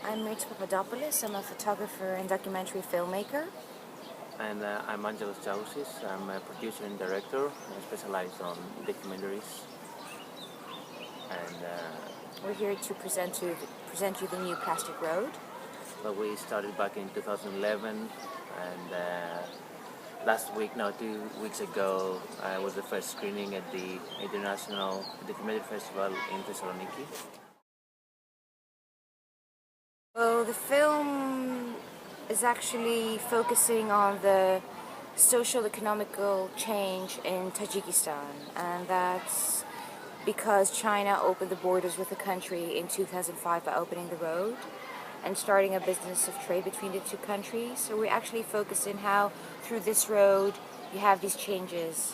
I'm Myrto Papadopoulou. I'm a photographer and documentary filmmaker. And I'm Angelos Tsaousis. I'm a producer and director. I specialize on documentaries. And We're here to present you the new Plastic Road. but we started back in 2011, and last week, no, 2 weeks ago, was the first screening at the International Documentary Festival in Thessaloniki. Well, the film is actually focusing on the social economical change in Tajikistan, and that's because China opened the borders with the country in 2005 by opening the road and starting a business of trade between the two countries. So we actually focus in how through this road you have these changes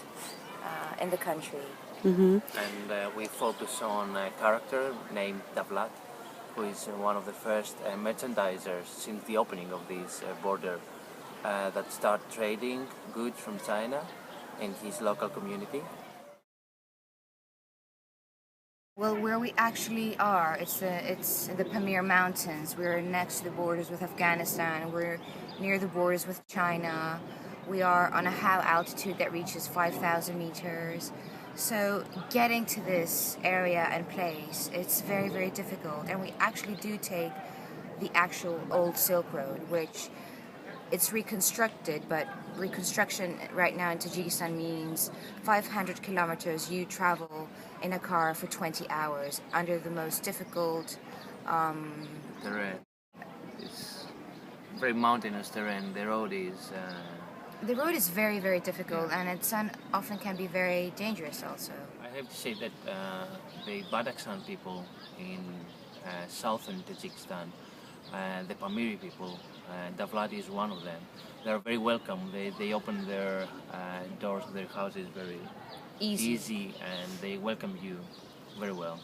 in the country. And we focus on a character named Davlat, who is one of the first merchandisers since the opening of this border that start trading goods from China in his local community. Well, where we actually are, it's in the Pamir Mountains. We're next to the borders with Afghanistan. We're near the borders with China. We are on a high altitude that reaches 5,000 meters. So getting to this area and place, it's very, very difficult. And we actually do take the actual old Silk Road, which it's reconstructed, but reconstruction right now in Tajikistan means 500 kilometers you travel in a car for 20 hours under the most difficult Terrain. It's very mountainous terrain. the road is very, very difficult, and it often can be very dangerous also. I have to say that the Badakhshan people in southern Tajikistan, the Pamiri people, Davlat is one of them. They are very welcome. They open their doors of their houses very easy, and they welcome you very well.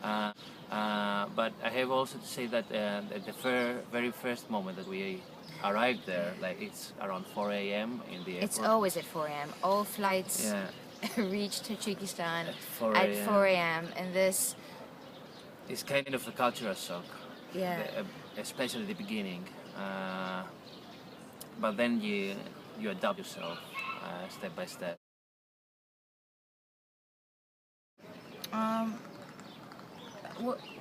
But I have also to say that at the very first moment that we arrived there, like it's around 4 a.m. in the airport. It's always at 4 a.m. All flights reach Tajikistan at 4 a.m. and this is kind of a cultural shock. Yeah. Especially at the beginning. But then you adapt yourself step by step.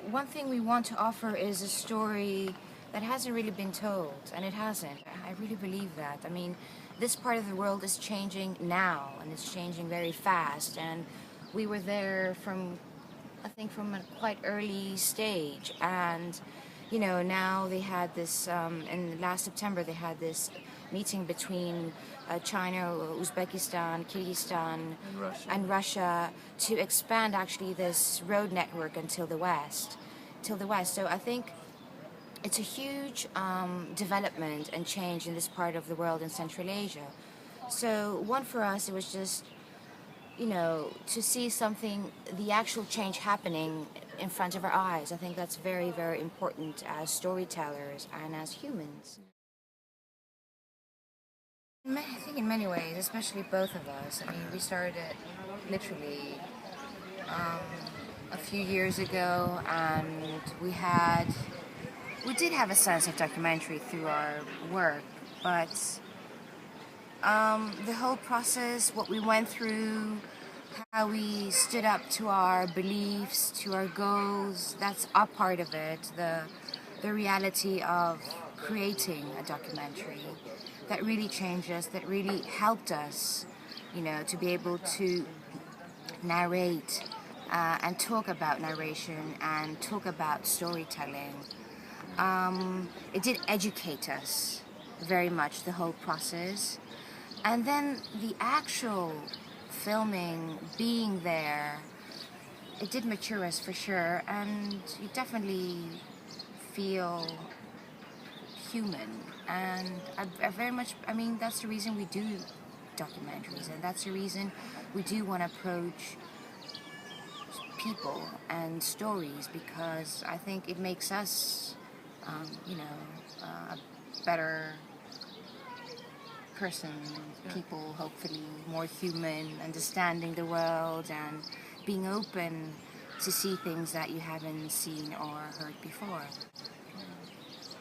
One thing we want to offer is a story that hasn't really been told, and it hasn't. I really believe that. I mean, this part of the world is changing now, and it's changing very fast, and we were there from a quite early stage, and now they had this, in last September they had this meeting between China, Uzbekistan, Kyrgyzstan, and Russia to expand actually this road network until the west. So I think it's a huge development and change in this part of the world in Central Asia. So one for us, it was just, to see something, the actual change happening in front of our eyes. I think that's very, very important as storytellers and as humans. I think in many ways, especially both of us. I mean, we started literally a few years ago, and we did have a sense of documentary through our work, but the whole process, what we went through, how we stood up to our beliefs, to our goals, that's a part of it. The reality of creating a documentary that really changed us, that really helped us, to be able to narrate and talk about narration and talk about storytelling. It did educate us very much, the whole process. And then the actual filming, being there, it did mature us for sure, and you definitely feel human. And I very much, that's the reason we do documentaries, and that's the reason we do want to approach people and stories, because I think it makes us, a better person, people, hopefully more human, understanding the world and being open to see things that you haven't seen or heard before.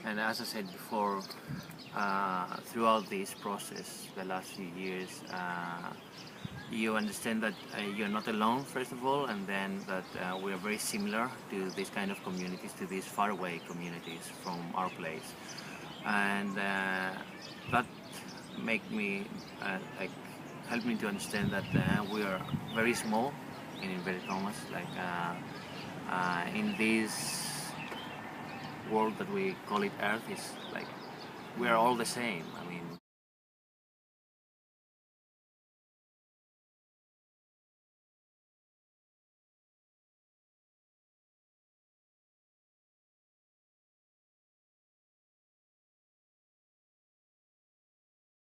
and as I said before, throughout this process, the last few years, you understand that you're not alone, first of all, and then that we are very similar to these kind of communities, to these faraway communities from our place, and that make me like help me to understand that we are very small, in inverted commas, like in this world that we call it Earth. Is like we are all the same,